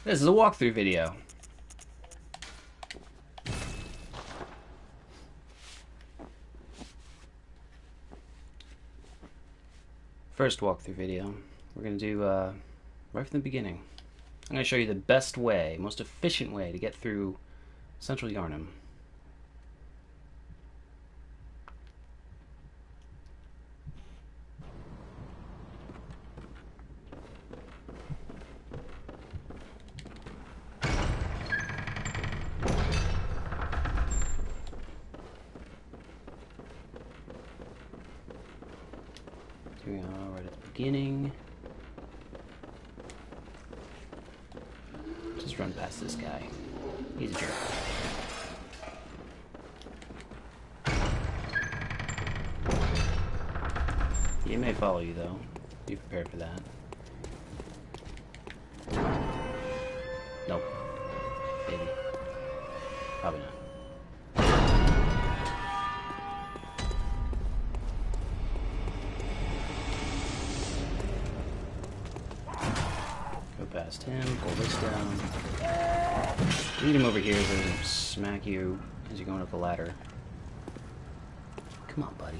This is a walkthrough video. First walkthrough video. We're going to do right from the beginning. I'm going to show you the best way, most efficient way to get through Central Yharnam. Here we are, right at the beginning. Just run past this guy. He's a jerk. He may follow you though. Be prepared for that. Nope. Maybe. Probably not. Go past him, pull this down. Lead him over here so he doesn't smack you as you're going up the ladder. Come on, buddy.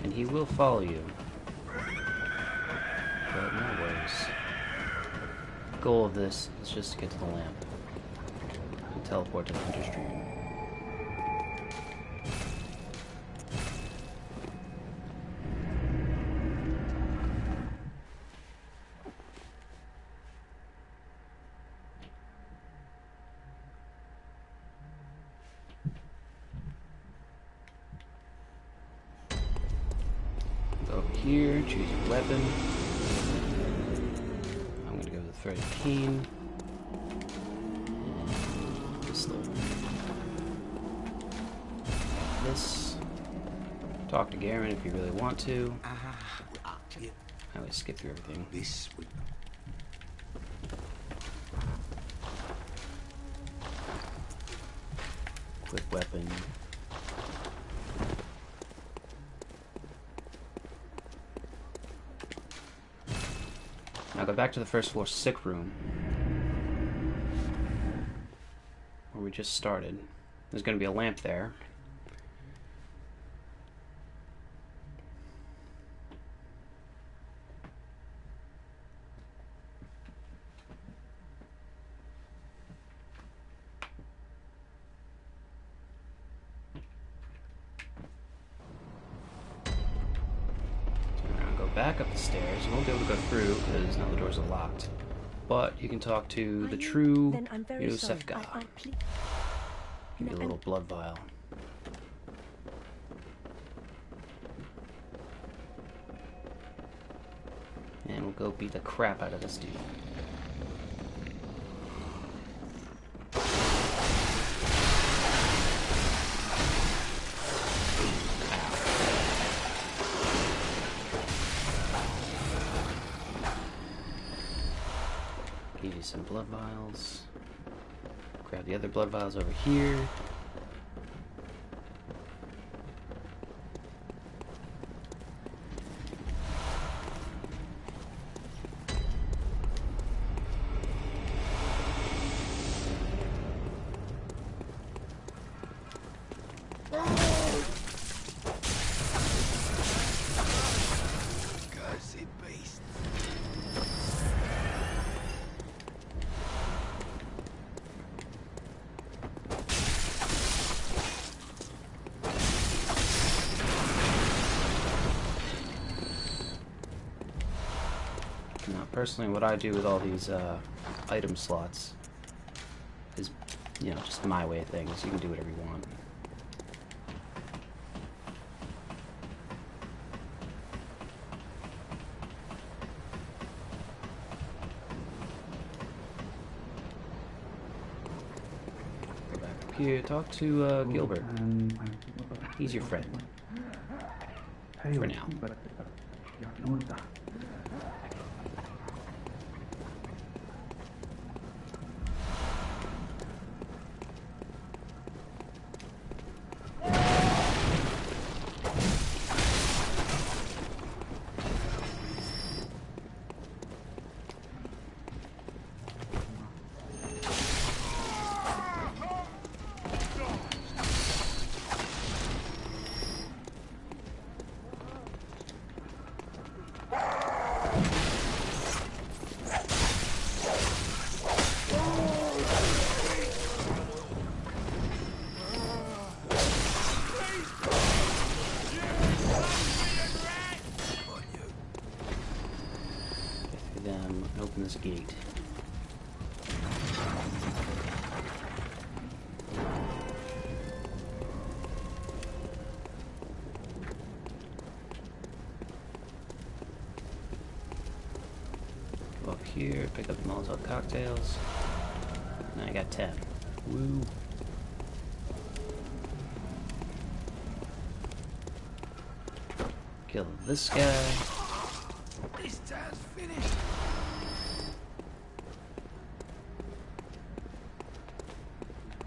And he will follow you. But no worries. The goal of this is just to get to the lamp and teleport to the Hunter Stream. Over here, choose your weapon. I'm gonna go with the threaded cane. And pistol. This. Talk to Garen if you really want to. I always skip through everything. Quick weapon. Now go back to the first floor sick room where we just started. There's going to be a lamp there. Back up the stairs. You won't be able to go through because now the doors are locked. But you can talk to the true Yosef guy. Give you a little blood vial. And we'll go beat the crap out of this dude. Give you some blood vials. Grab the other blood vials over here. Personally, what I do with all these item slots is, you know, just my way of things. You can do whatever you want. Go back up here, talk to Gilbert. He's your friend. For now. open this gate. Go up here, pick up the Molotov cocktails. Now I got 10. Woo! Kill this guy. This time's finished.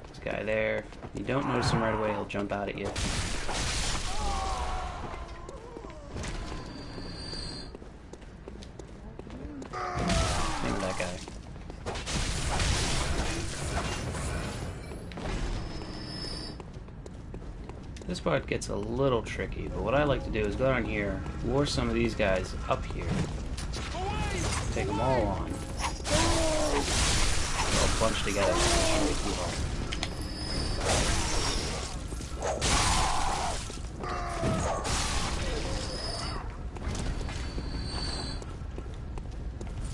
This guy there. You don't notice him right away, he'll jump out at you. Same with that guy. This part gets a little tricky, but what I like to do is go down here, lure some of these guys up here, take them all on, they'll all bunch together and straight through all.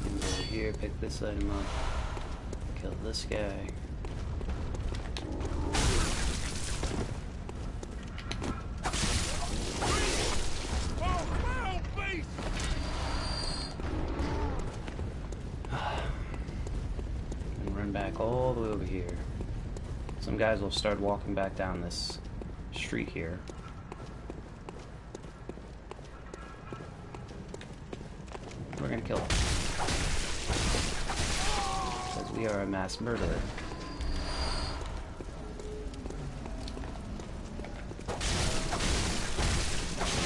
Over here, pick this item up, kill this guy. Back all the way over here. Some guys will start walking back down this street here. We're gonna kill them. Because we are a mass murderer.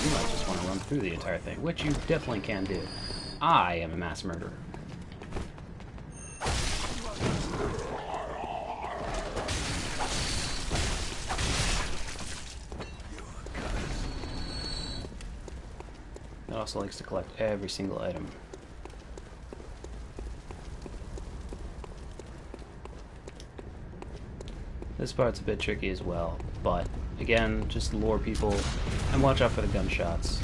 You might just want to run through the entire thing, which you definitely can do. I am a mass murderer. It also likes to collect every single item. This part's a bit tricky as well, but again, just lure people and watch out for the gunshots.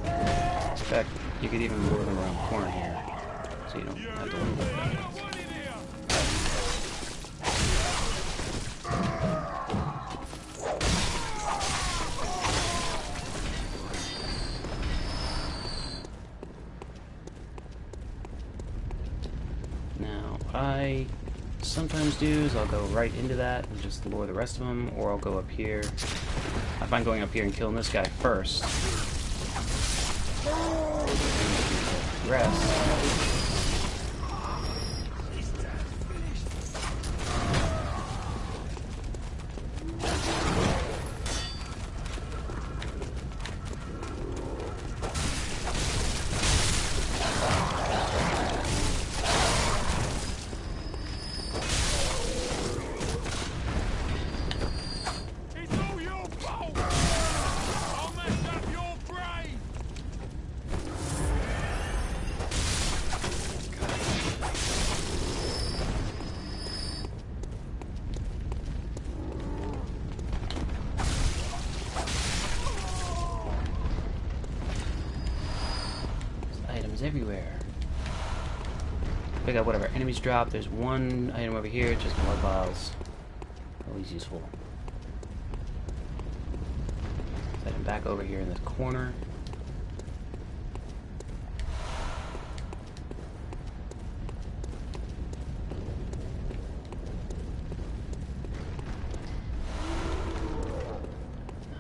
In fact, you could even lure them around the corner here, so you don't have to worry about gunshots. I sometimes do is I'll go right into that and just lure the rest of them, or I'll go up here. I find going up here and killing this guy first. Rest. Everywhere. Pick up whatever enemies drop. There's one item over here, just blood vials. Always useful. Set him back over here in this corner.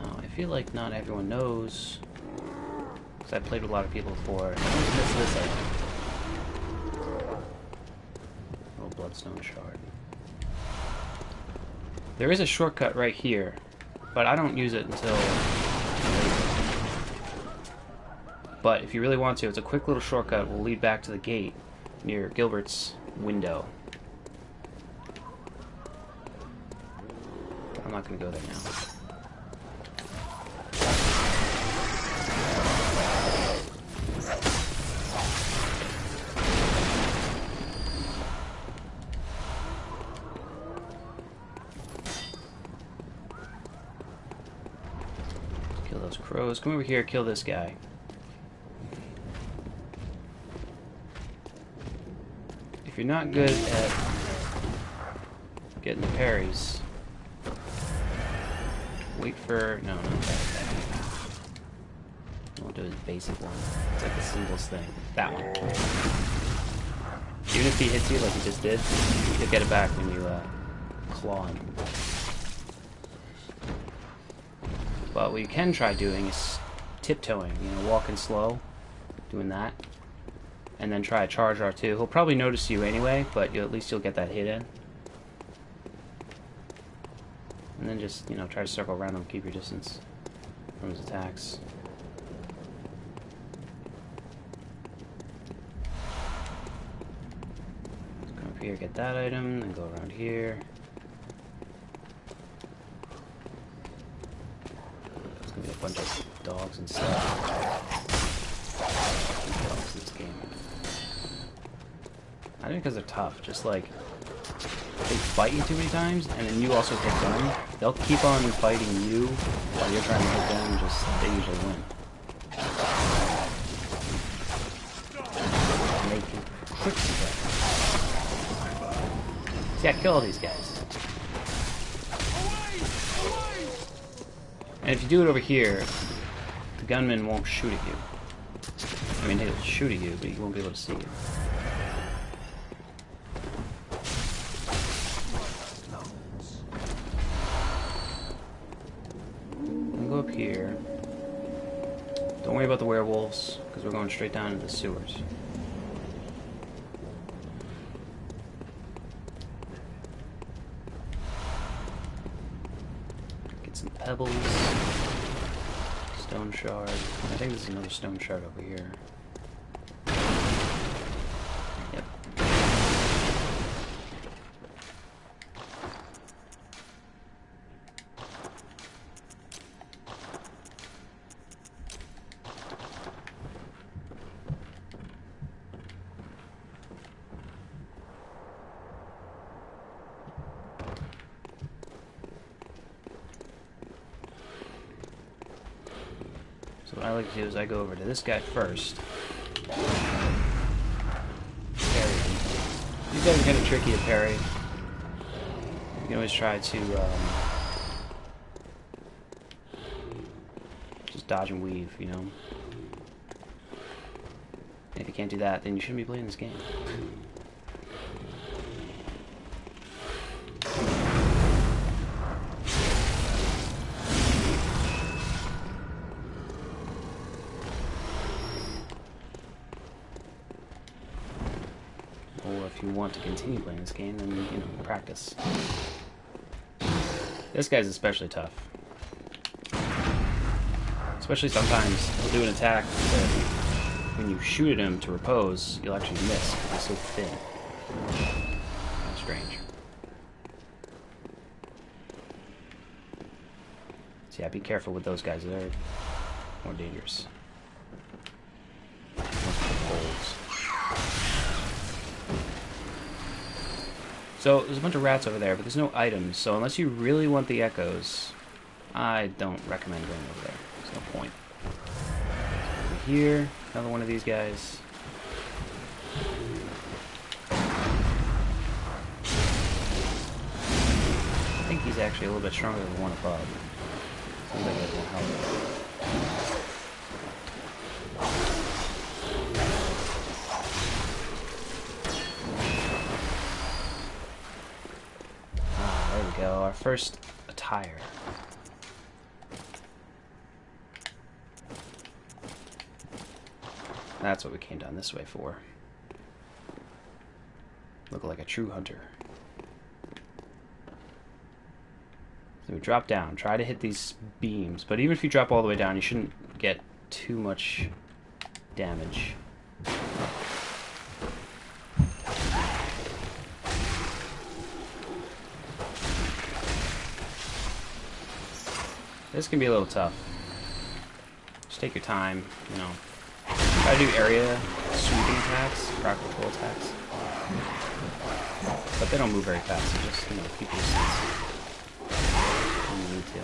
Now, I feel like not everyone knows. I've played with a lot of people before. I always miss this item. Little bloodstone shard. There is a shortcut right here, but I don't use it until later. But if you really want to, it's a quick little shortcut. Will lead back to the gate near Gilbert's window. I'm not going to go there now. Crows, come over here, kill this guy. you're not good at getting the parries, wait for... No, not that. We'll do his basic one. It's like the simplest thing. That one. Even if he hits you like he just did, you'll get it back when you claw him. But what you can try doing is tiptoeing, you know, walking slow, doing that, and then try a charge R2. He'll probably notice you anyway, but at least you'll get that hit in. And then just, you know, try to circle around him, keep your distance from his attacks. Let's go up here, get that item, then go around here. There's gonna be a bunch of dogs and stuff. Dogs in this game. I think because they're tough, just like they fight you too many times, and then you also hit them. They'll keep on fighting you while you're trying to hit them. Just they usually win. And they can quickly hit. See, I kill all these guys. And if you do it over here, the gunman won't shoot at you. I mean, he'll shoot at you, but he won't be able to see you. Here. Don't worry about the werewolves, because we're going straight down into the sewers. Get some pebbles. Stone shard. I think there's another stone shard over here. Yep. So what I like to do is I go over to this guy first. Parry him. These guys are kind of tricky to parry. You can always try to just dodge and weave, you know. And if you can't do that, then you shouldn't be playing this game. Or if you want to continue playing this game, then, you know, practice. This guy's especially tough. Especially sometimes he'll do an attack that when you shoot at him to repose, you'll actually miss because he's so thin. Kind of strange. So yeah, be careful with those guys. They're more dangerous. So, there's a bunch of rats over there, but there's no items, so unless you really want the echoes, I don't recommend going over there. There's no point. Over here, another one of these guys. I think he's actually a little bit stronger than the one above. Seems like it will help. Our first attire. That's what we came down this way for. Look like a true hunter. So we drop down, try to hit these beams, but even if you drop all the way down, you shouldn't get too much damage. This can be a little tough. Just take your time, you know. Try to do area sweeping attacks, practical attacks. But they don't move very fast, so just, you know, keep your distance when you need to.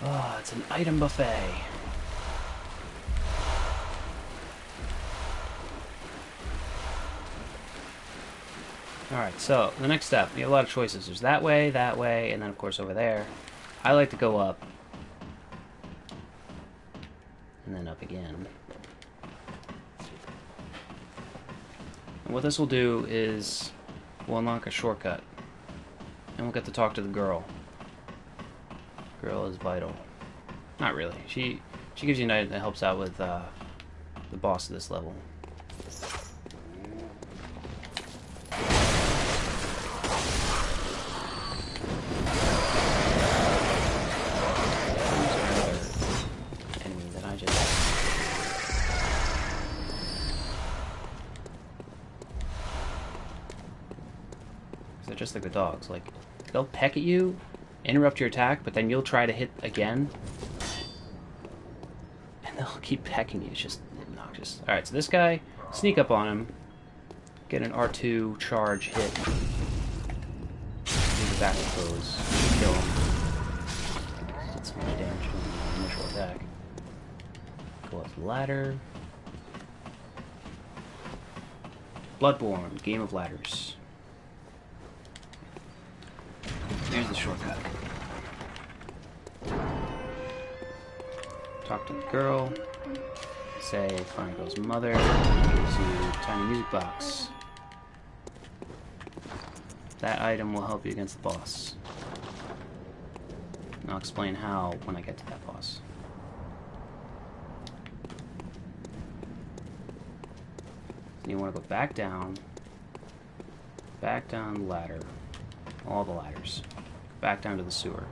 Oh, it's an item buffet. Alright, so the next step, you have a lot of choices. There's that way, and then of course over there. I like to go up. And then up again. And what this will do is we'll unlock a shortcut. And we'll get to talk to the girl. Girl is vital. Not really. She gives you an item that helps out with the boss of this level. Just like the dogs, like they'll peck at you, interrupt your attack, but then you'll try to hit again, and they'll keep pecking you. It's just obnoxious. All right, so this guy, sneak up on him, get an R2 charge hit, do the back pose, kill him. Did so much damage to him in the initial attack. Go up the ladder. Bloodborne, game of ladders. Here's the shortcut. Talk to the girl. Say, find girl's mother. Gives you a tiny music box. That item will help you against the boss. And I'll explain how when I get to that boss. And you want to go back down the ladder. All the ladders. Back down to the sewer.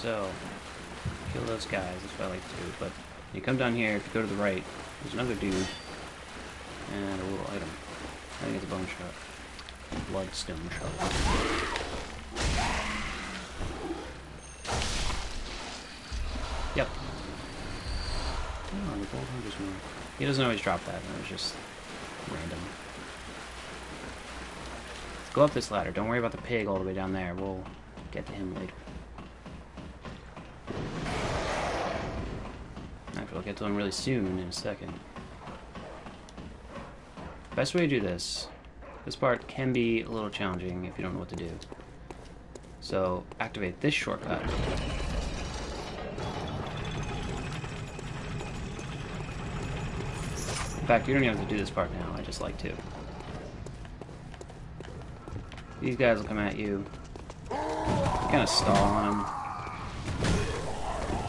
So, kill those guys, that's what I like to do, but when you come down here, if you go to the right, there's another dude, and a little item. I think it's a bone shot. Bloodstone shot. Yep. Oh, the gold hunter's more. He doesn't always drop that, it was just random. Let's go up this ladder, don't worry about the pig all the way down there, we'll get to him later. Actually, I'll get to him really soon in a second. Best way to do this part can be a little challenging if you don't know what to do. So, activate this shortcut. In fact, you don't even have to do this part now, I just like to. These guys will come at you. Kind of stall on them.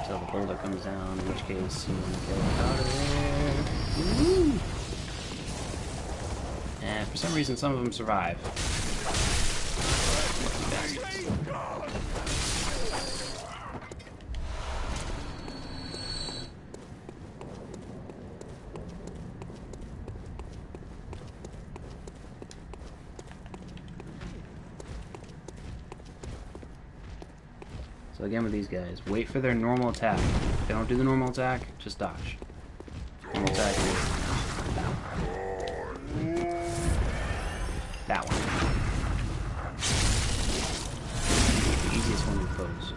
Until the boulder comes down, in which case you want to get out of there. Woo! And for some reason, some of them survive. So again with these guys, wait for their normal attack. If they don't do the normal attack, just dodge. Normal attack is that one. The easiest one to oppose.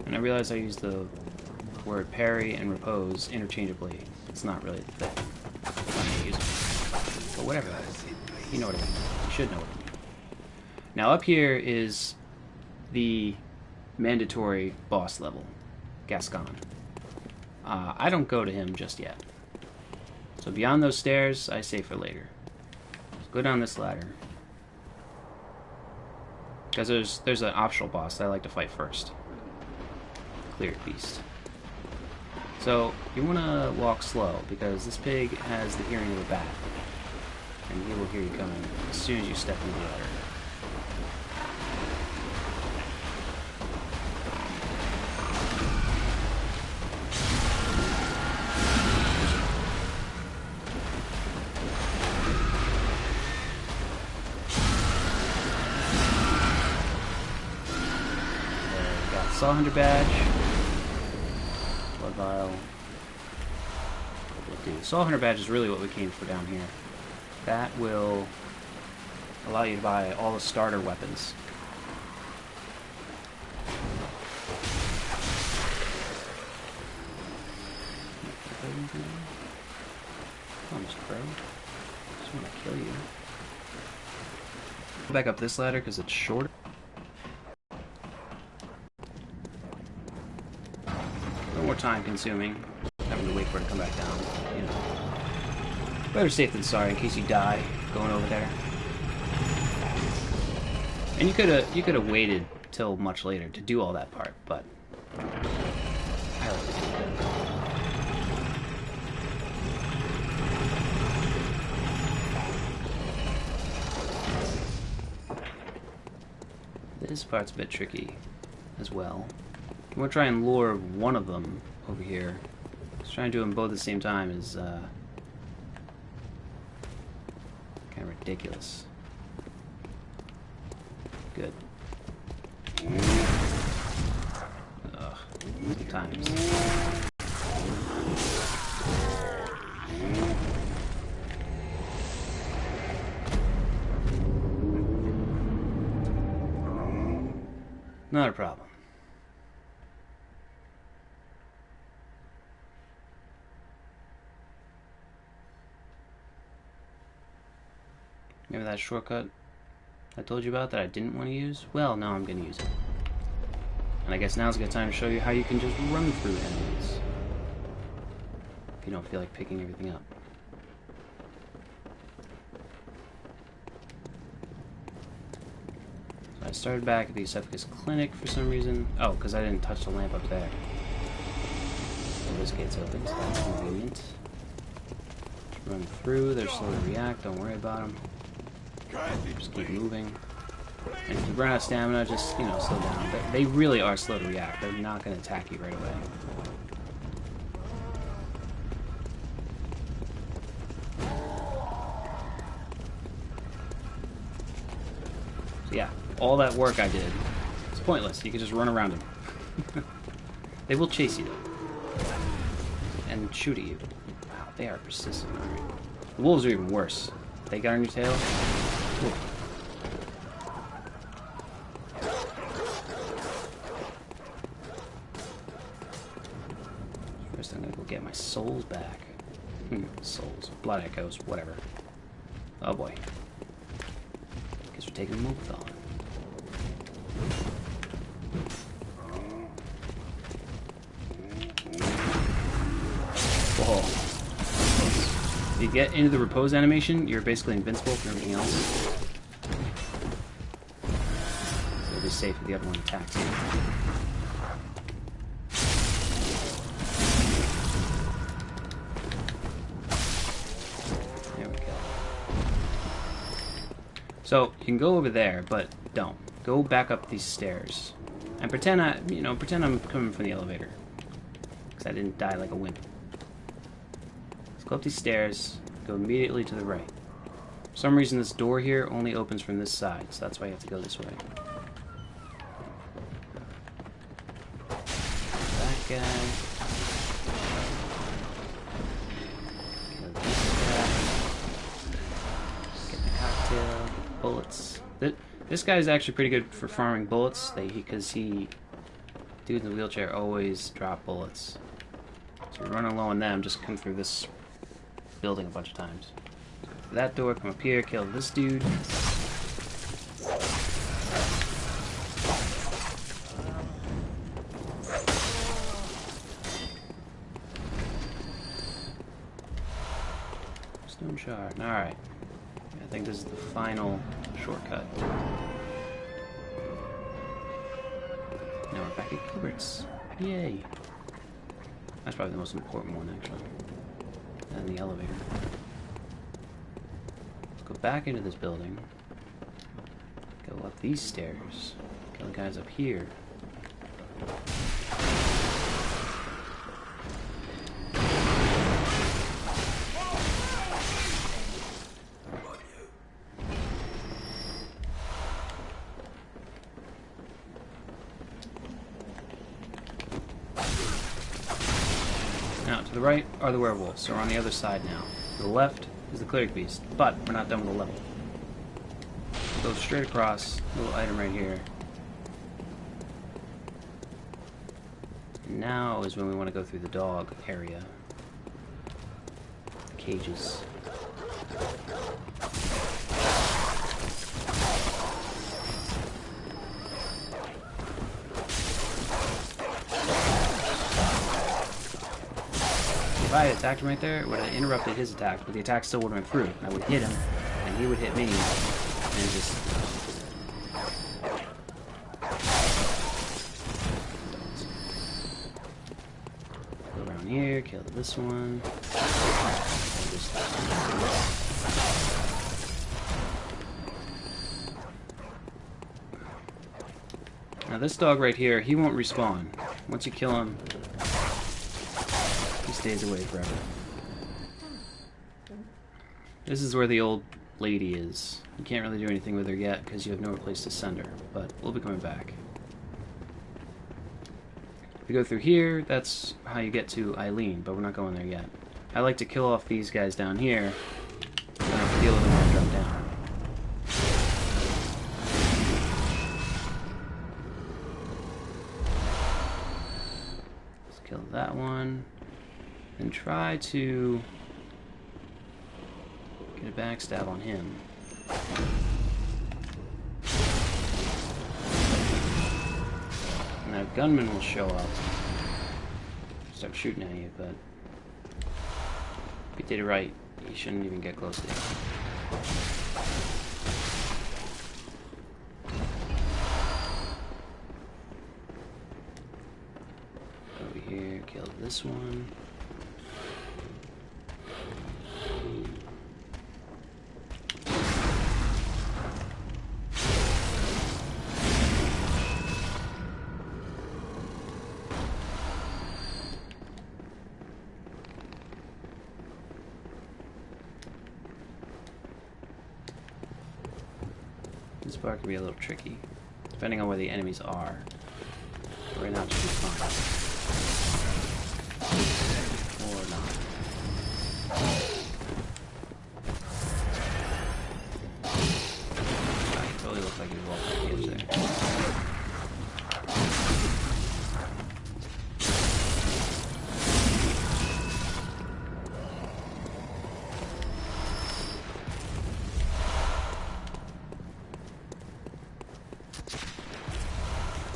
And I realized I used the word parry and repose interchangeably. It's not really the thing. I'm not gonna use it. But whatever. You know what I mean. You should know what I mean. Now up here is the mandatory boss level, Gascoigne. I don't go to him just yet. So beyond those stairs, I save for later. So go down this ladder. Because there's an optional boss that I like to fight first. Cleric Beast. So you want to walk slow because this pig has the hearing of a bat. And he will hear you coming as soon as you step into the ladder. Saw Hunter badge. Blood vial. The Saw Hunter badge is really what we came for down here. That will allow you to buy all the starter weapons. Come on, Mr. Crow. Just want to kill you. Back up this ladder because it's shorter. More time consuming, having to wait for it to come back down, you know. Better safe than sorry in case you die going over there. And you could have waited till much later to do all that part, but I like to do that. This part's a bit tricky as well. I'm going to try and lure one of them over here. Just trying to do them both at the same time is kind of ridiculous. Good. Ugh. Good times. Not a problem. Remember that shortcut I told you about that I didn't want to use? Well, now I'm going to use it. And I guess now's a good time to show you how you can just run through enemies. If you don't feel like picking everything up. So I started back at the Esophagus Clinic for some reason. Oh, because I didn't touch the lamp up there. So this gate's open, so that's convenient. Just run through, they're slow to react, don't worry about them. Just keep moving. And if you run out of stamina, just, you know, slow down. They really are slow to react. They're not going to attack you right away. So yeah, all that work I did, it's pointless. You can just run around them. They will chase you, though. And shoot at you. Wow, they are persistent. Alright. The wolves are even worse. They got on your tail. Cool. First I'm gonna go get my souls back. Souls. Blood echoes, whatever. Oh boy. Guess we're taking them both on. Whoa. If you get into the repose animation, you're basically invincible from everything else. You'll be safe if the other one attacks you. There we go. So you can go over there, but don't. Go back up these stairs and pretend pretend I'm coming from the elevator, because I didn't die like a wimp. Go up these stairs, go immediately to the right. For some reason this door here only opens from this side, so that's why you have to go this way. That guy. Kill this guy. Get the cocktail. Bullets. This guy's actually pretty good for farming bullets, because dudes in the wheelchair always drop bullets. So we're running low on them, just come through this building a bunch of times. Go through that door, come up here, kill this dude. Stone shard. Alright. I think this is the final shortcut. Now we're back at Gilbert's. Yay! That's probably the most important one, actually. And the elevator. Let's go back into this building. Go up these stairs. Kill the guys up here. Now, to the right are the werewolves, so we're on the other side now. To the left is the Cleric Beast, but we're not done with the level. Go straight across, little item right here. And now is when we want to go through the dog area. The cages. If I had attacked him right there, it would have interrupted his attack, but the attack still would have went through. I would hit him, and he would hit me, and just... Go around here, kill this one. Now this dog right here, he won't respawn. Once you kill him, he stays away forever. This is where the old lady is. You can't really do anything with her yet because you have nowhere place to send her, but we'll be coming back. If you go through here, that's how you get to Eileen, but we're not going there yet. I like to kill off these guys down here, and I have to deal with them when I drop down. Let's kill that one, and try to get a backstab on him. Now gunmen will show up, start shooting at you, but if you did it right, you shouldn't even get close to it. Over here, kill this one. This part can be a little tricky, depending on where the enemies are. Right now it should be fine. Or not. It totally looks like he's walking off the edge there.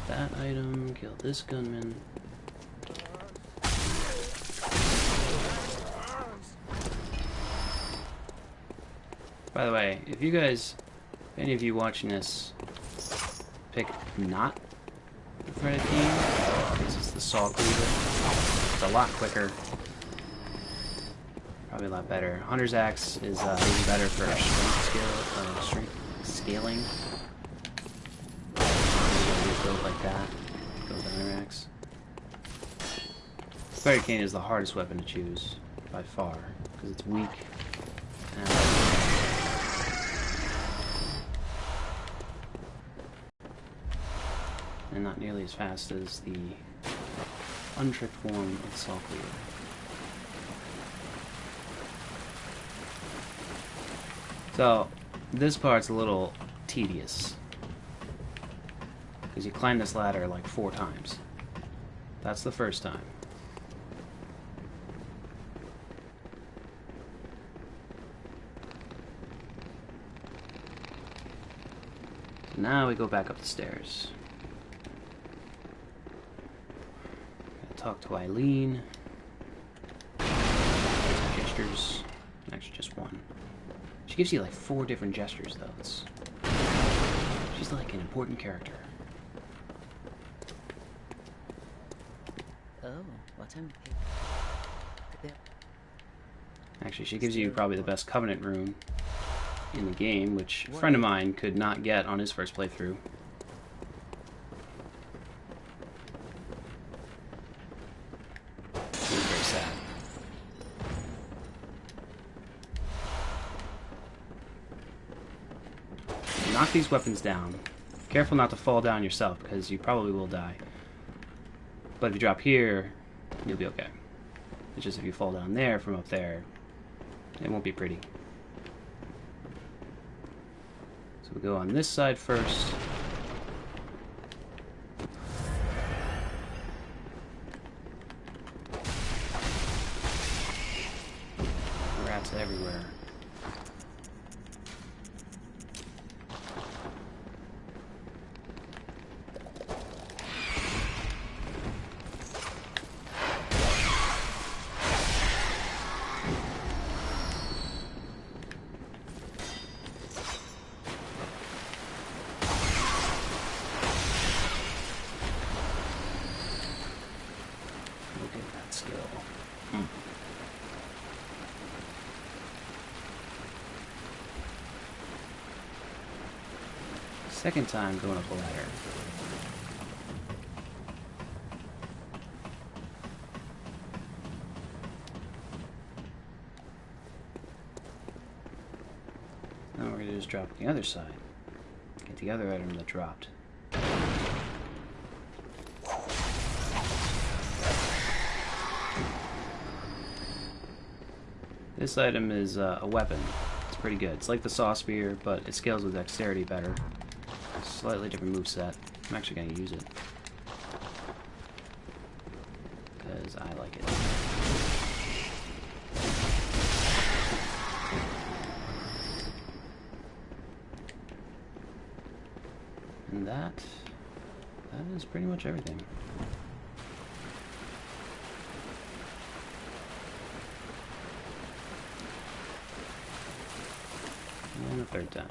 That item, kill this gunman. By the way, if you guys, if any of you watching this, pick not the threaded key, this is the saw cleaver. It's a lot quicker. Probably a lot better. Hunter's axe is even better for strength scaling. Build like that. Build Hunter axe. Threaded cane is the hardest weapon to choose by far because it's weak and not nearly as fast as the untricked form of saw cleaver. So this part's a little tedious because you climb this ladder like 4 times. That's the first time. Now we go back up the stairs. Gotta talk to Eileen. Gestures. Actually, just one. She gives you like 4 different gestures, though. She's like an important character. Oh, what I'm Actually, she gives you probably the best Covenant rune in the game, which a friend of mine could not get on his first playthrough. He was very sad. Knock these weapons down. Careful not to fall down yourself, because you probably will die. But if you drop here, you'll be okay. It's just if you fall down there from up there, it won't be pretty. So we'll go on this side first. Rats everywhere. Second time going up a ladder. Now we're going to just drop the other side. Get the other item that dropped. This item is a weapon. It's pretty good. It's like the Saw Spear, but it scales with dexterity better. Slightly different moveset. I'm actually going to use it because I like it. And that is pretty much everything. And the third time.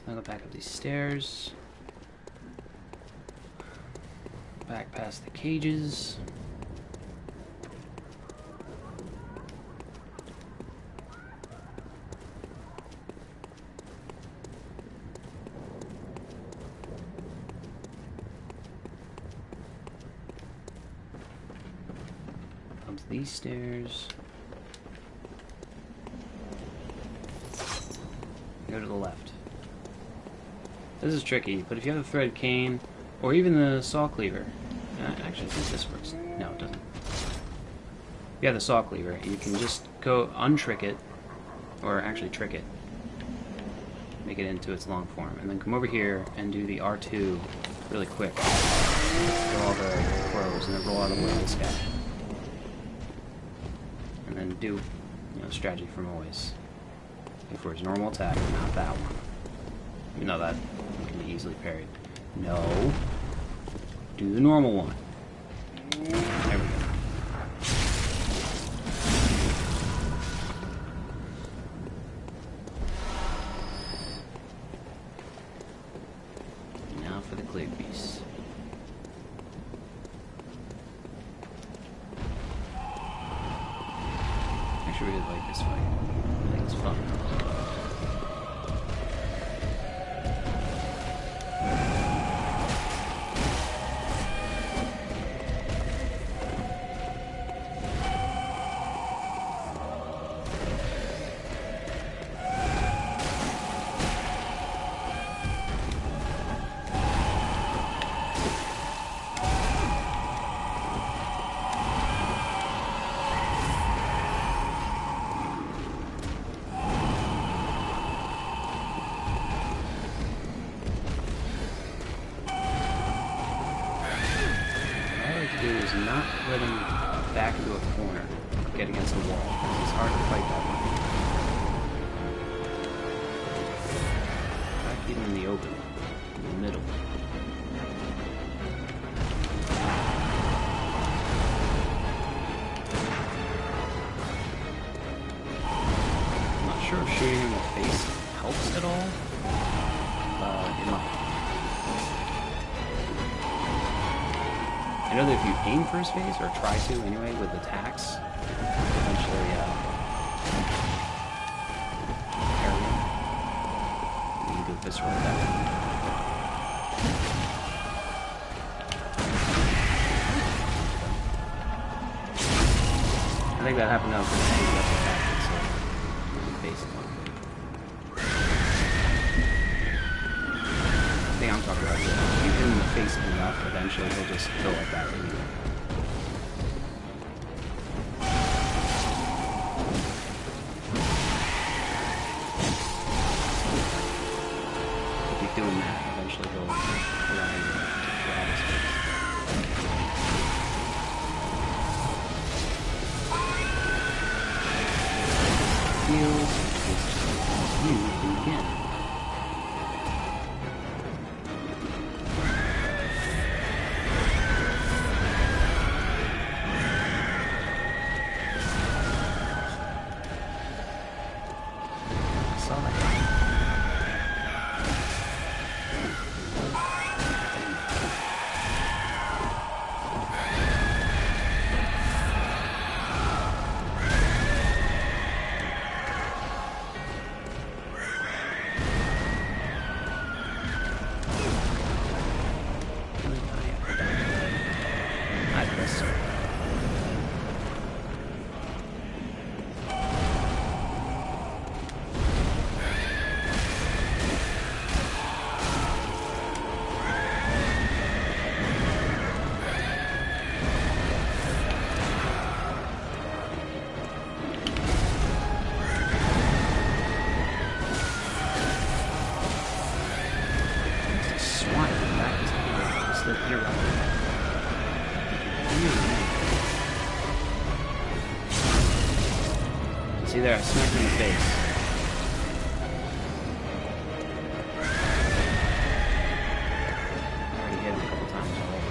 Now go back up these stairs. Back past the cages. Up these stairs. Go to the left. This is tricky, but if you have the thread cane, or even the saw cleaver, actually I think this works. No, it doesn't. If you have the saw cleaver, you can just go untrick it, or actually trick it, make it into its long form, and then come over here and do the R2 really quick. Kill all the crows, and then roll out of the way of this guy. And then do, strategy from always. Go for his normal attack, not that one. Even though that can be easily parried. No. Do the normal one. There we go. Now for the Cleric Beast. I actually really like this fight. I think it's fun. not let him back into a corner, get against the wall. It's hard to fight that way. Try to keep him in the open, in the middle. I'm not sure if shooting him in the face helps at all. It might. I know that if you aim for his face, or try to anyway, with attacks, eventually, parry him. You can do a visceral attack. I think that happened now because he left attack, so the face is on. The thing I'm talking about is if you hit him in the face enough, eventually he'll just go like that anyway. If you're doing that, eventually he'll allow you to grab his face. Heals, you again. See there, I smacked him in the face. I already hit him a couple times already.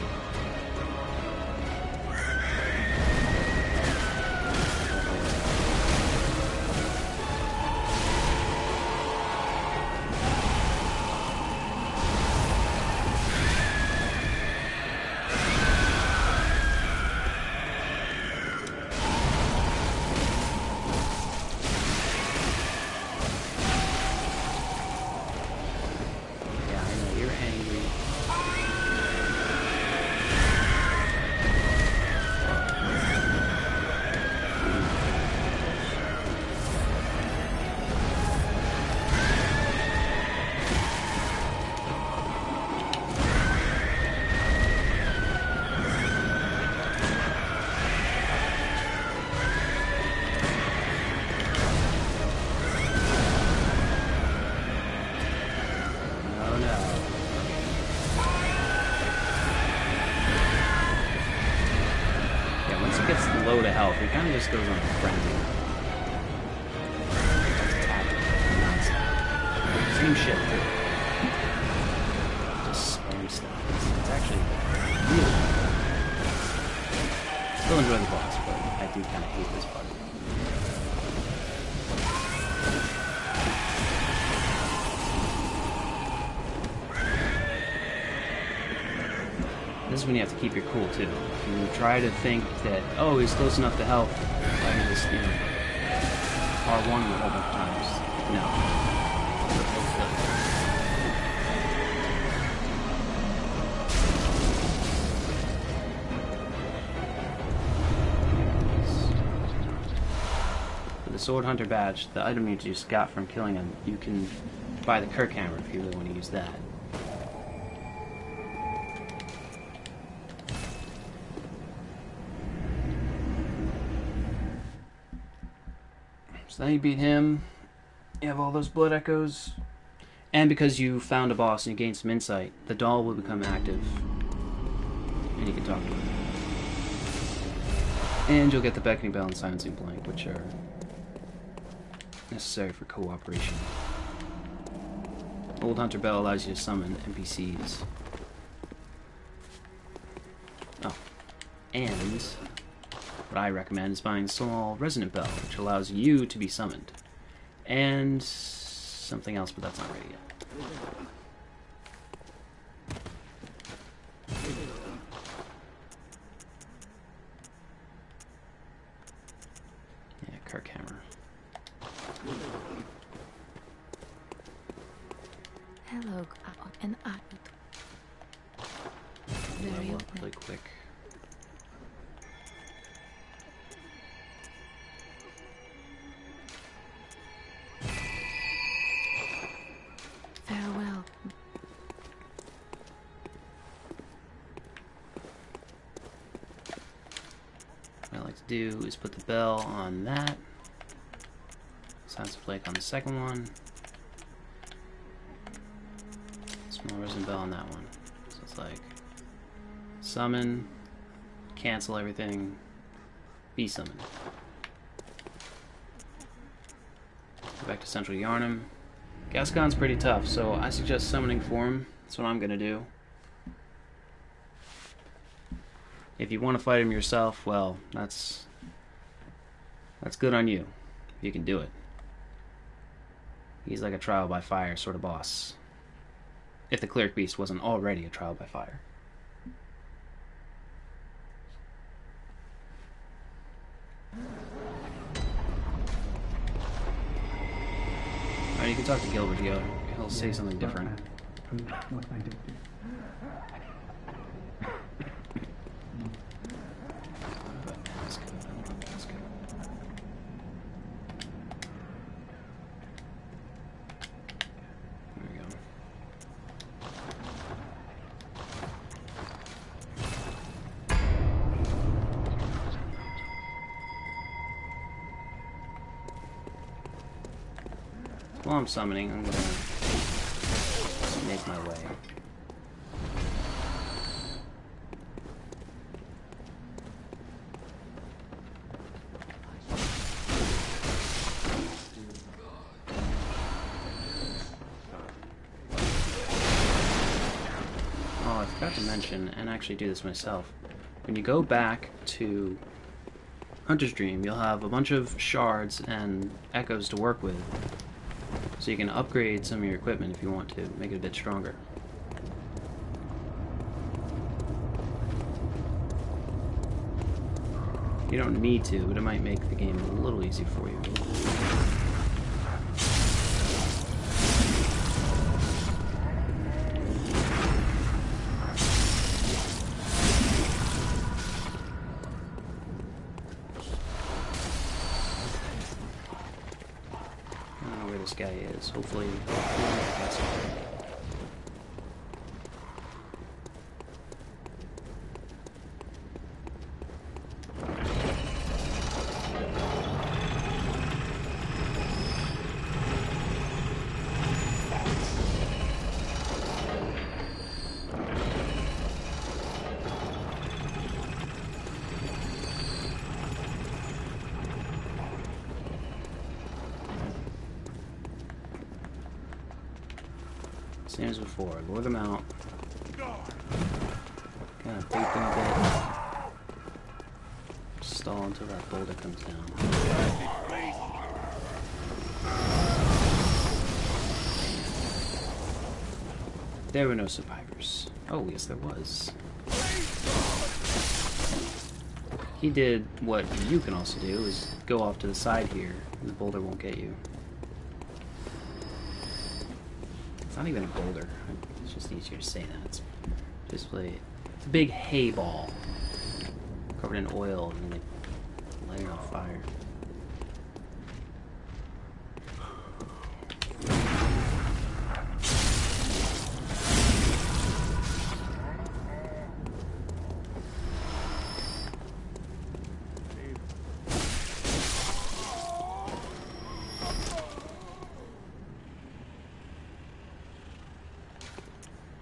Low to health, he kind of just goes on a frenzy. Attacking nonstop. Same shit, too. Just spam stuff. It's actually really fun. Still enjoy the boss, but I do kind of hate this part. This is when you have to keep your cool too. You try to think that, oh, he's close enough to health. I can just, R1 a whole bunch of times. No. For the Sword Hunter badge, the item you just got from killing him, you can buy the Kirk Hammer if you really want to use that. So then you beat him, you have all those blood echoes, and because you found a boss and you gained some insight, the doll will become active, and you can talk to him. And you'll get the Beckoning Bell and Silencing Blank, which are necessary for cooperation. Old Hunter Bell allows you to summon NPCs. Oh. And what I recommend is buying a small Resonant Bell, which allows you to be summoned. And something else, but that's not ready yet. Yeah, Kirkhammer. Hello, and I. Very Level up open. really quick. Farewell. What I like to do is put the bell on that. Silence Flake on the second one. Small Resonant Bell on that one. So it's like summon, cancel everything, be summoned. Go back to Central Yharnam. Gascoigne's pretty tough, so I suggest summoning for him. That's what I'm gonna do. If you want to fight him yourself, well, that's good on you. You can do it. He's like a trial by fire sort of boss. If the Cleric Beast wasn't already a trial by fire. Alright, you can talk to Gilbert. He'll say something different. There we go. While I'm summoning, I'm gonna make my way. Oh, I forgot to mention, and actually do this myself. When you go back to Hunter's Dream, you'll have a bunch of shards and echoes to work with. So you can upgrade some of your equipment if you want to, make it a bit stronger. You don't need to, but it might make the game a little easier for you. This guy is. Hopefully that's okay. Same as before, lure them out. Kind of bait them a bit. Stall until that boulder comes down. There were no survivors. Oh, yes there was. He did what you can also do, is go off to the side here, and the boulder won't get you. It's not even a boulder. It's just easier to say that. It's basically it's a big hay ball covered in oil and they light it on fire.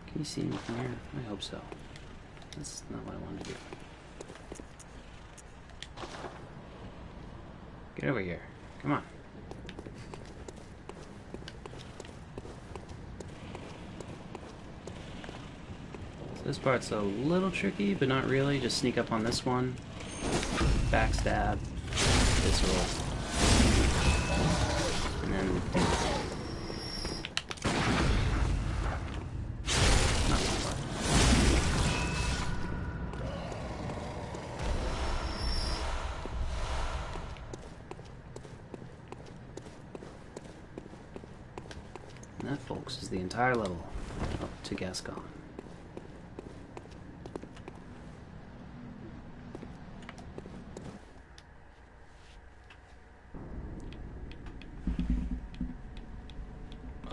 Can you see me from here? I hope so. That's not what I wanted to do. Get over here. Come on. So this part's a little tricky, but not really. Just sneak up on this one. Backstab. This roll. And then... not so far. And that, folks, is the entire level up to Gascoigne.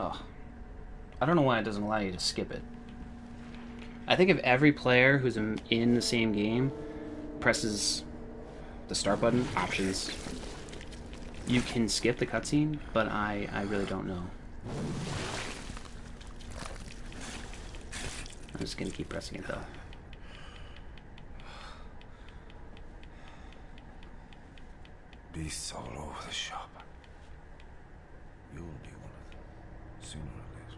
Oh, I don't know why it doesn't allow you to skip it. I think if every player who's in the same game presses the start button, options, you can skip the cutscene, but I really don't know. I'm just gonna keep pressing it though. Beasts all over the shop. You'll be one of them, sooner or later.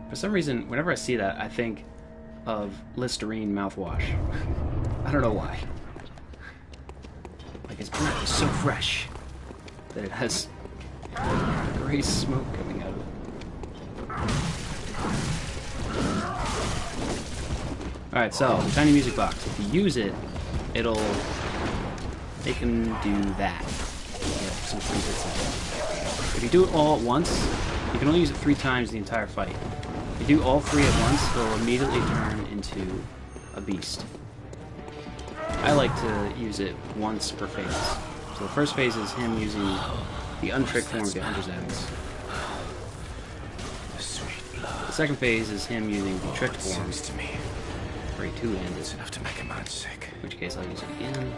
For some reason, whenever I see that, I think of Listerine mouthwash. I don't know why. Like, its breath is so fresh that it has gray smoke coming out of it. Alright, so, tiny music box. If you use it, it can do that. Yeah, some free bits of it. If you do it all at once, you can only use it 3 times the entire fight. If you do all 3 at once, it'll immediately turn into a beast. I like to use it once per phase. So the first phase is him using the untricked form of the Hunter's Axe. The second phase is him using the tricked form. Very two-handed. Enough to make a man sick. In which case I'll use it again.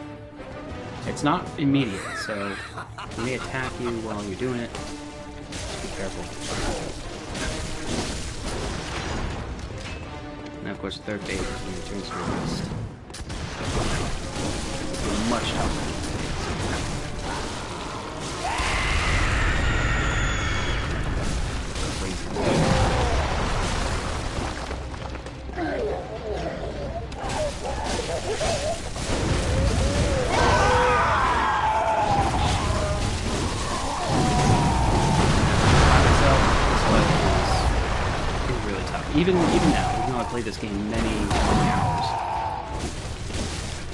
It's not immediate, so it may attack you while you're doing it. Just be careful. And of course the third phase is when it turns to a beast. It's much tougher. Even now, even though I played this game many hours,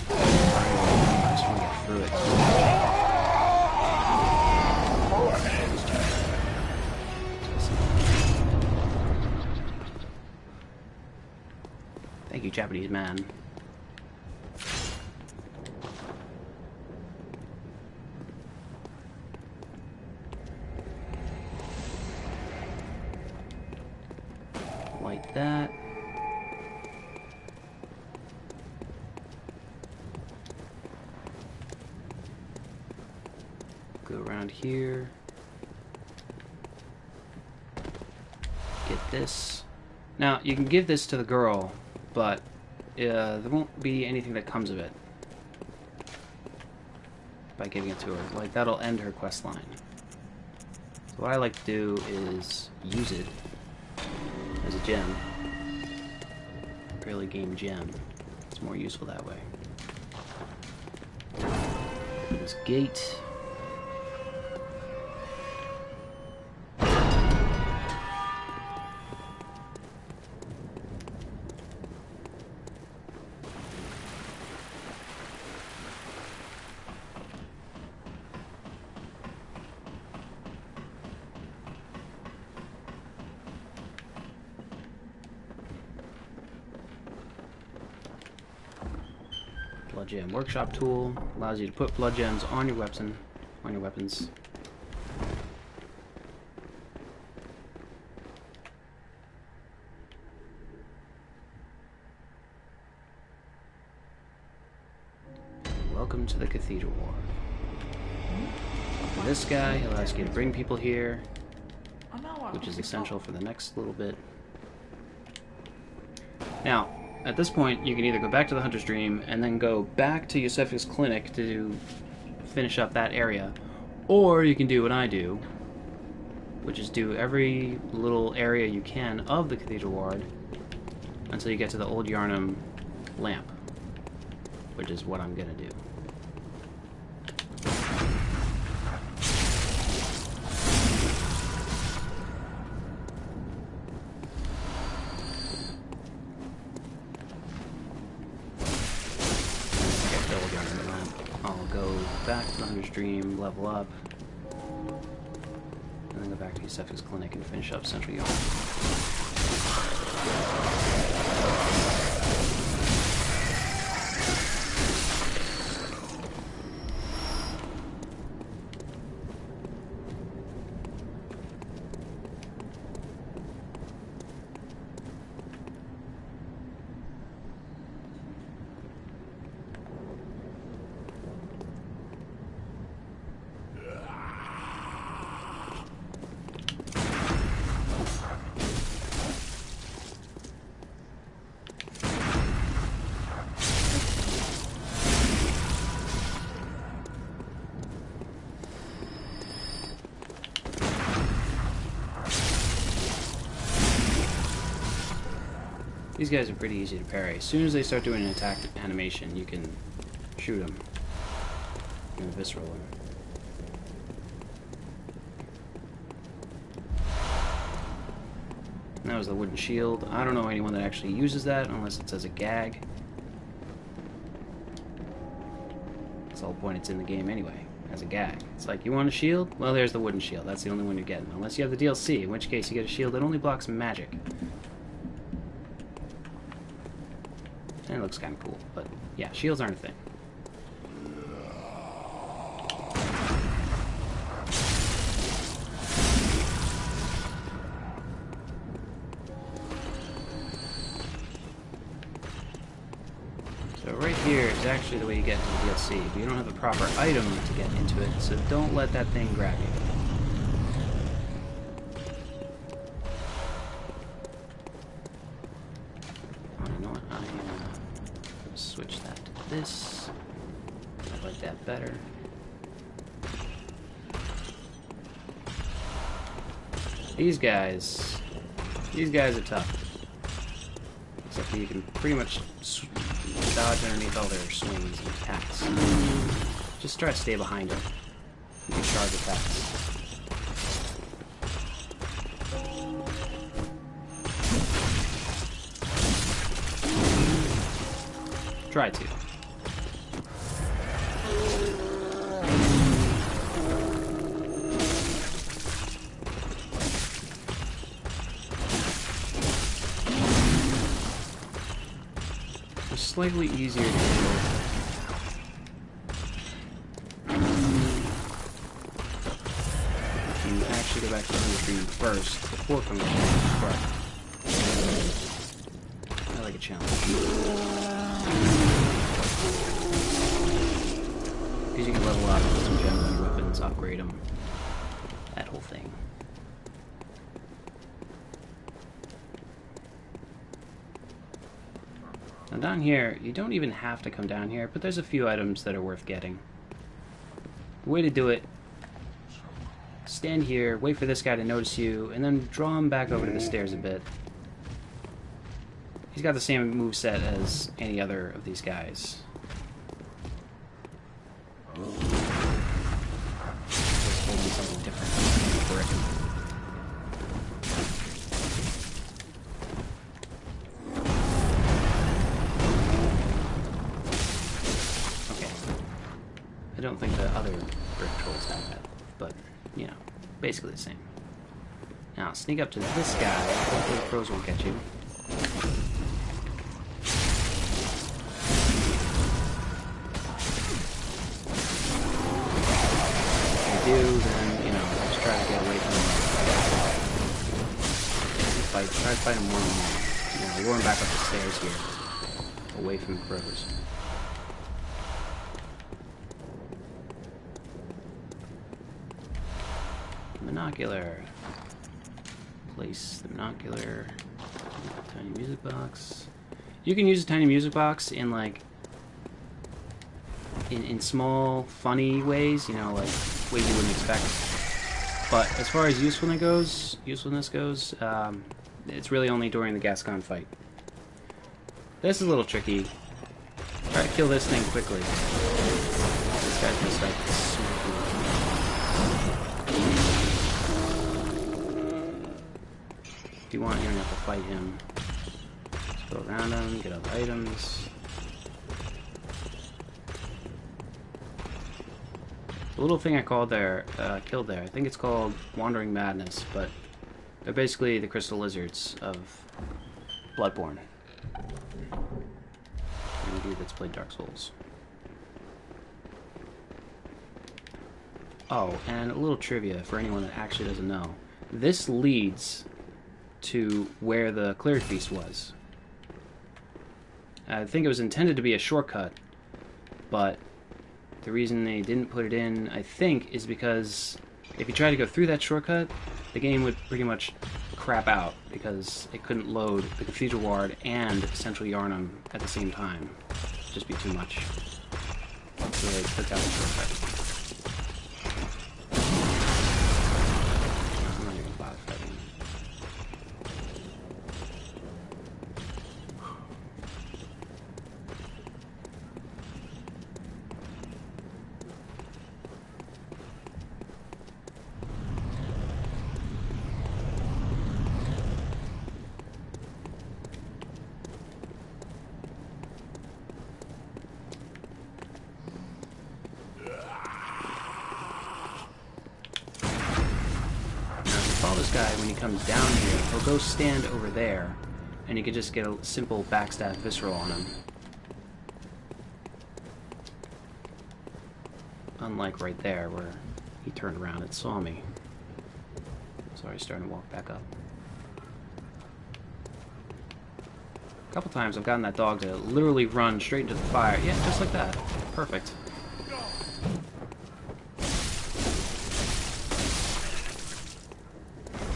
I just want to get through it. Thank you, Japanese man. Like that. Go around here. Get this. Now, you can give this to the girl, but there won't be anything that comes of it by giving it to her. Like, that'll end her quest line. So what I like to do is use it as a gem. Early game gem. It's more useful that way. This gate. Blood gem workshop tool allows you to put blood gems on your weapons. Welcome to the Cathedral Ward. For this guy, he allows you to bring people here, which is essential for the next little bit. Now, at this point, you can either go back to the Hunter's Dream and then go back to Yosefika's clinic to finish up that area, or you can do what I do, which is do every little area you can of the Cathedral Ward until you get to the Old Yharnam Lamp, which is what I'm gonna do. Get the Old Yharnam Lamp. I'll go back to the Hunter's Dream, level up, and then go back to Yosefika's clinic and finish up Central Yharnam. These guys are pretty easy to parry. As soon as they start doing an attack animation, you can shoot them. And visceral them. That was the wooden shield. I don't know anyone that actually uses that unless it's as a gag. That's the whole point, it's in the game anyway, as a gag. It's like, you want a shield? Well, there's the wooden shield. That's the only one you're getting. Unless you have the DLC, in which case you get a shield that only blocks magic. And it looks kind of cool, but yeah, shields aren't a thing. So right here is actually the way you get into the DLC, but you don't have the proper item to get into it, so don't let that thing grab you. Switch that to this. I like that better. These guys are tough. Except that you can pretty much dodge underneath all their swings and attacks. Just try to stay behind them. You can charge attacks. Try to. It's slightly easier to do. If you actually go back to the Dream first before coming to the front. I like a challenge. Because you can level up with some gems and weapons, upgrade them, that whole thing. Now down here, you don't even have to come down here, but there's a few items that are worth getting. The way to do it, stand here, wait for this guy to notice you, and then draw him back over to the stairs a bit. He's got the same moveset as any other of these guys. Just holding something different. Brick. Okay. I don't think the other brick trolls have that, but, you know, basically the same. Now, sneak up to this guy. Hopefully the crows won't get you. Then, you know, just try to get away from him. Try to fight him one on one. You know, lure him back up the stairs here. Away from the crows. Monocular. Place the monocular. Tiny music box. You can use a tiny music box in like in small, funny ways, you know, like ways you wouldn't expect. But as far as usefulness goes, it's really only during the Gascoigne fight. This is a little tricky. Try to kill this thing quickly. This guy's gonna start smoking. If you want, you're gonna have to fight him. Just go around him, get other items. The little thing I killed there, I think it's called Wandering Madness, but they're basically the crystal lizards of Bloodborne. Anybody that's played Dark Souls. Oh, and a little trivia for anyone that actually doesn't know. This leads to where the Cleric Beast was. I think it was intended to be a shortcut, but the reason they didn't put it in, I think, is because if you try to go through that shortcut, the game would pretty much crap out because it couldn't load the Cathedral Ward and Central Yharnam at the same time. It'd just be too much. So they took out the shortcut. I'm not even gonna bother fighting. This guy, when he comes down here, he'll go stand over there, and you can just get a simple backstab visceral on him. Unlike right there, where he turned around and saw me. Sorry, he's starting to walk back up. A couple times I've gotten that dog to literally run straight into the fire. Yeah, just like that. Perfect.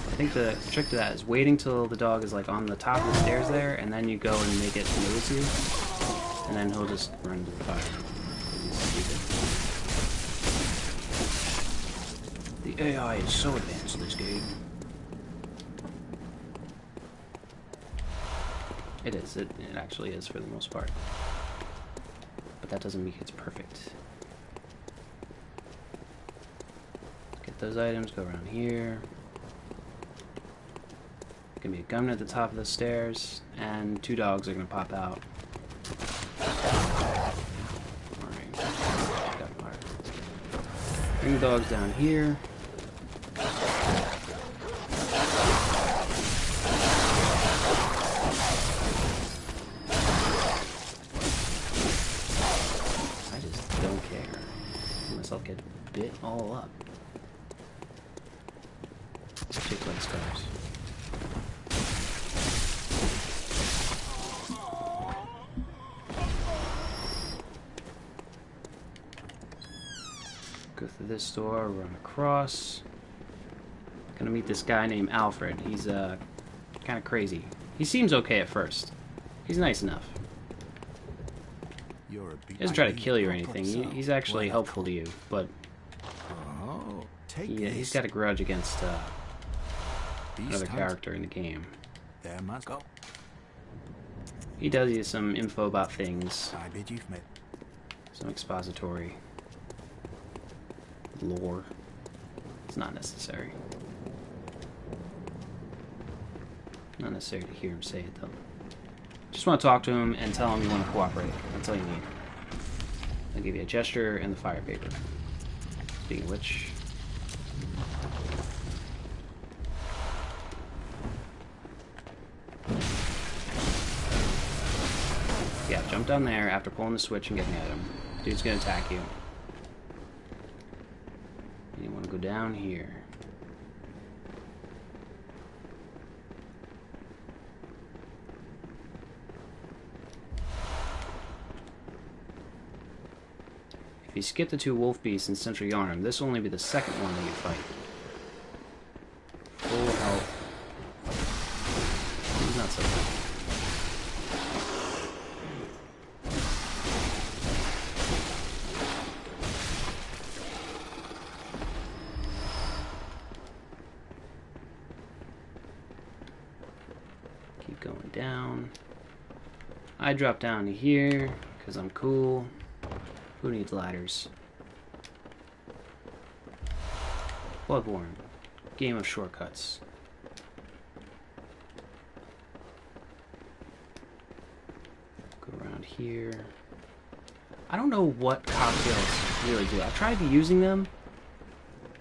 I think the trick to that is waiting till the dog is like on the top of the stairs there, and then you go and make it notice you, and then he'll just run into the fire. The AI is so advanced in this game. It is. It actually is for the most part. But that doesn't mean it's perfect. Get those items, go around here. Gonna be a gun at the top of the stairs, and two dogs are gonna pop out. Alright. Bring the dogs down here. I just don't care. Let myself get bit all up. Shake like scars. Go through this door, run across. Gonna meet this guy named Alfred. He's kind of crazy. He seems okay at first. He's nice enough. He doesn't try to kill you or anything. He's actually helpful to you, but he's got a grudge against another character in the game. There must go. He does you some info about things. Some expository lore. It's not necessary. Not necessary to hear him say it, though. Just want to talk to him and tell him you want to cooperate. That's all you need. I'll give you a gesture and the fire paper. Speaking of which... yeah, jump down there after pulling the switch and getting at him. Dude's gonna attack you. You want to go down here. If you skip the two wolf beasts in Central Yharnam, this will only be the second one that you fight. Full health. He's not so bad. down. I drop down to here, because I'm cool. Who needs ladders? Bloodborne. Game of shortcuts. Go around here. I don't know what cocktails really do. I've tried using them.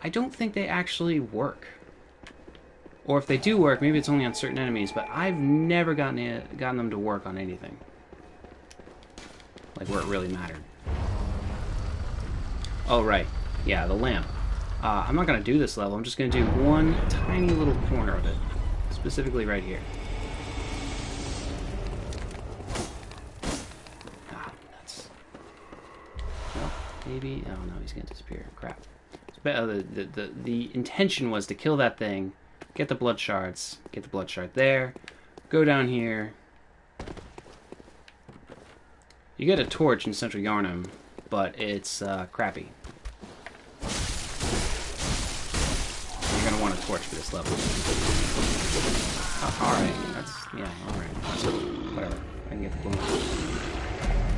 I don't think they actually work. Or if they do work, maybe it's only on certain enemies, but I've never gotten them to work on anything. Like where it really mattered. Oh, right. Yeah, the lamp. I'm not going to do this level. I'm just going to do one tiny little corner of it. Specifically right here. Ah, nuts. Well, maybe... Oh, no, he's going to disappear. Crap. The intention was to kill that thing, get the blood shards, get the blood shard there, go down here. You get a torch in Central Yharnam, but it's crappy. You're gonna want a torch for this level. Alright, that's... yeah, alright. So, whatever. I can get the blue.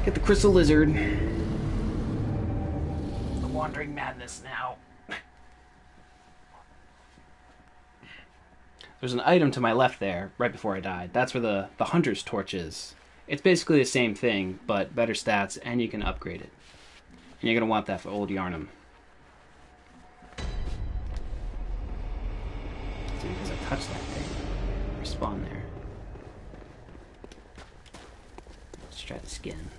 Get the crystal lizard. The wandering madness now. There's an item to my left there, right before I died. That's where the hunter's torch is. It's basically the same thing, but better stats, and you can upgrade it. And you're going to want that for Old Yharnam. So because I touched that thing, respawn there. Let's try the skin.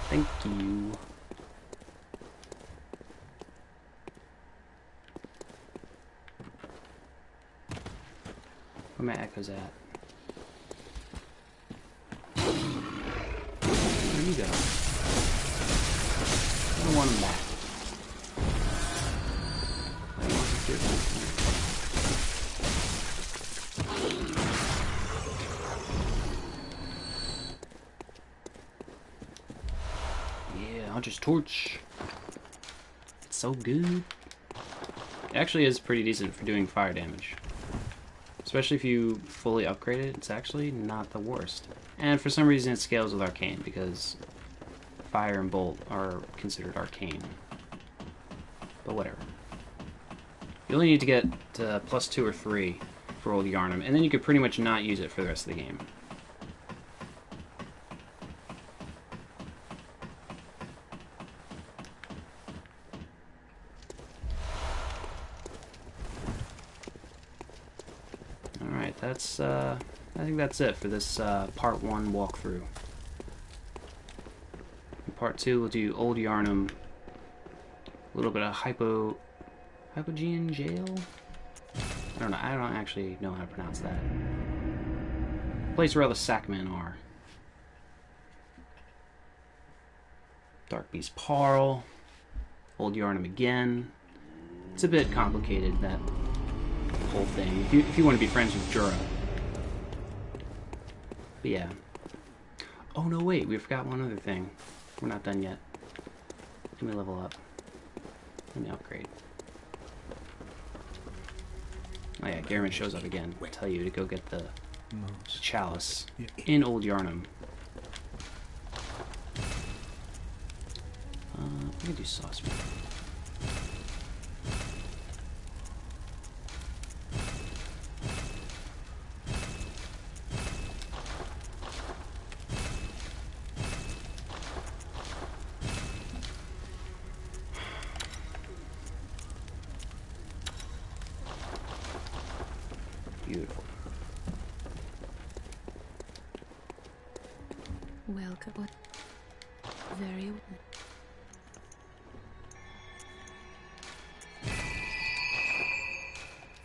Thank you. Where my echoes at? Where you go? I don't want him back. I want him here. Hunter's torch. It's so good. It actually is pretty decent for doing fire damage. Especially if you fully upgrade it, it's actually not the worst. And for some reason it scales with arcane, because fire and bolt are considered arcane. But whatever. You only need to get to +2 or 3 for Old Yharnam, and then you could pretty much not use it for the rest of the game. That's, I think that's it for this part 1 walkthrough. In part 2 we'll do Old Yharnam, a little bit of Hypogean Jail? I don't know, I don't actually know how to pronounce that. Place where all the Sackmen are. Dark Beast Parl, Old Yharnam again. It's a bit complicated, that whole thing. If you want to be friends with Jura. But yeah. Oh no, wait, we forgot one other thing. We're not done yet. Let me level up. Let me upgrade. Oh yeah, Garmin shows up again. I'll tell you to go get the chalice in Old Yharnam. Let me do saucepan. Beautiful. Welcome. Very well.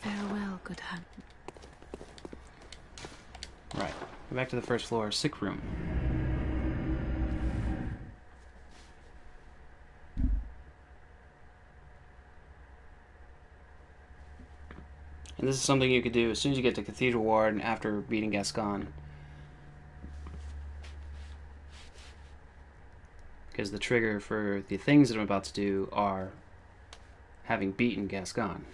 Farewell, good hunt. Right. Go back to the first floor, sick room. And this is something you could do as soon as you get to Cathedral Ward and after beating Gascoigne. Because the trigger for the things that I'm about to do are having beaten Gascoigne.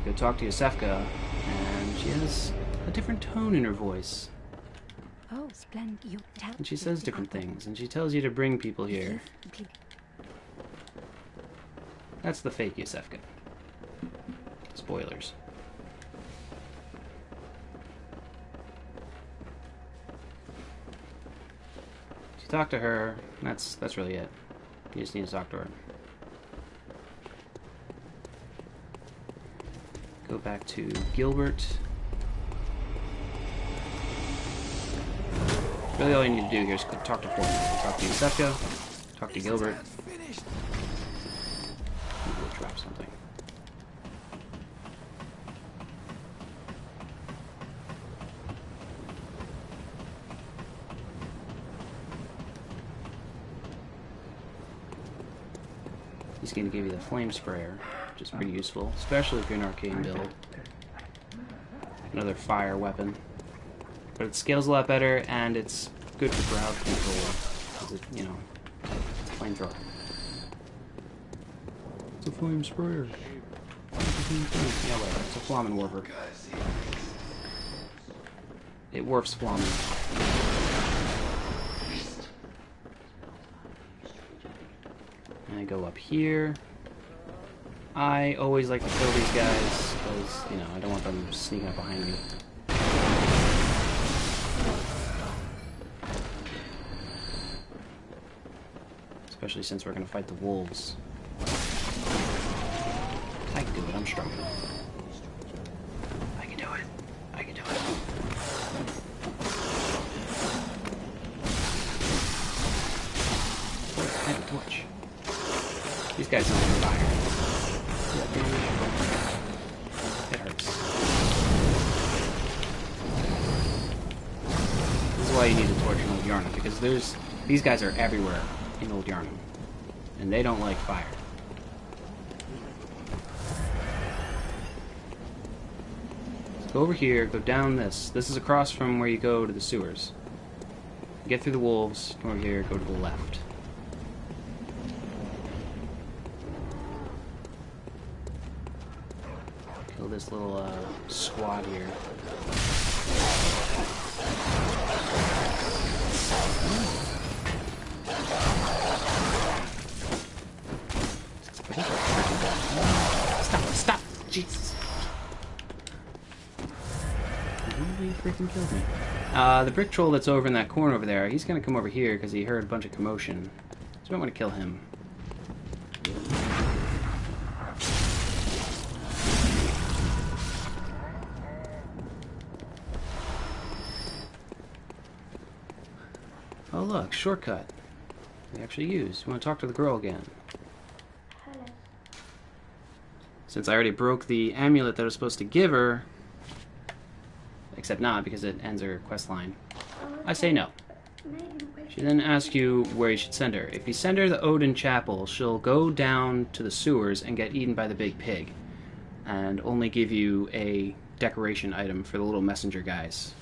Go talk to Yosefka, and she has a different tone in her voice. Oh, splendid. And she says different things, and she tells you to bring people here. That's the fake Yosefka. Spoilers. You talk to her, that's really it. You just need to talk to her. Go back to Gilbert. Really all you need to do here is talk to four people. Talk to Yosefka, talk to Gilbert. Maybe we'll drop something. He's going to give you the flame sprayer, which is pretty useful, especially if you're an arcane build. Another fire weapon. But it scales a lot better, and it's good for crowd control. Because it, you know, it's a flamethrower. It's a flame sprayer. Yeah, whatever. It's a Flamen Warper. It warps Flamen. And I go up here. I always like to kill these guys, because, you know, I don't want them sneaking up behind me. Especially since we're going to fight the wolves. I can do it, I'm strong. I can do it. I can do it. I have a torch. These guys don't have fire. It hurts. This is why you need a torch in Old Yharnam, because these guys are everywhere in Old Yharnam, and they don't like fire. So go over here, go down this. This is across from where you go to the sewers. Get through the wolves, come over here, go to the left. Kill this little squad here. Stop! Jesus! He freaking killed me. The brick troll that's over in that corner over there, he's gonna come over here because he heard a bunch of commotion. So I might want to kill him. Oh look, shortcut. We actually use. We want to talk to the girl again. Since I already broke the amulet that I was supposed to give her, except not because it ends her quest line, I say no. She then asks you where you should send her. If you send her the Odin Chapel, she'll go down to the sewers and get eaten by the big pig, and only give you a decoration item for the little messenger guys.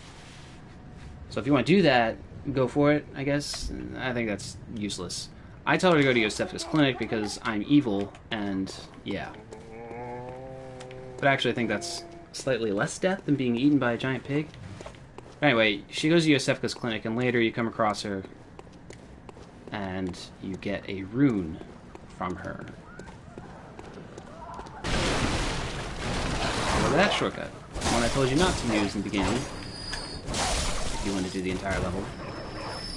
So if you want to do that, go for it, I guess. I think that's useless. I tell her to go to Yosefka's clinic because I'm evil, and yeah. But actually I think that's slightly less death than being eaten by a giant pig. Anyway, she goes to Yosefka's clinic, and later you come across her, and you get a rune from her. So that shortcut, the one I told you not to use in the beginning, if you want to do the entire level.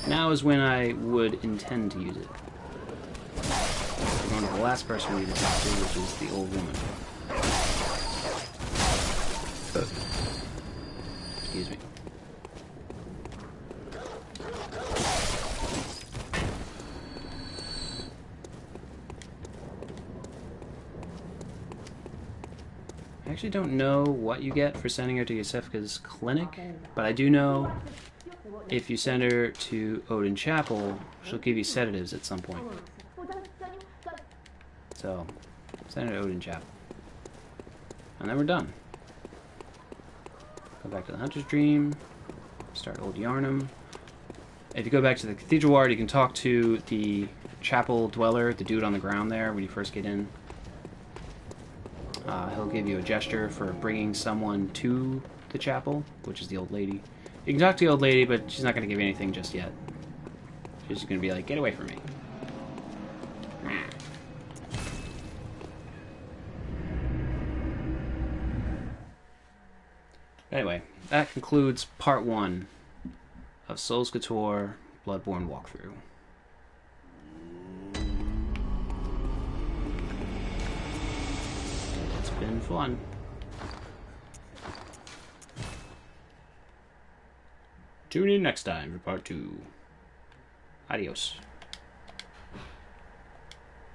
Now is when I would intend to use it. We're going to the last person we need to talk to, which is the old woman. Excuse me. I actually don't know what you get for sending her to Yosefka's clinic, but I do know if you send her to Odin Chapel, she'll give you sedatives at some point. So, send her to Odin Chapel. And then we're done. Go back to the Hunter's Dream, start Old Yharnam. If you go back to the Cathedral Ward, you can talk to the chapel dweller, the dude on the ground there when you first get in. He'll give you a gesture for bringing someone to the chapel, which is the old lady. You can talk to the old lady, but she's not going to give you anything just yet. She's just going to be like, get away from me. Anyway, that concludes part 1 of Soulscouture Bloodborne walkthrough. It's been fun. Tune in next time for part 2. Adios.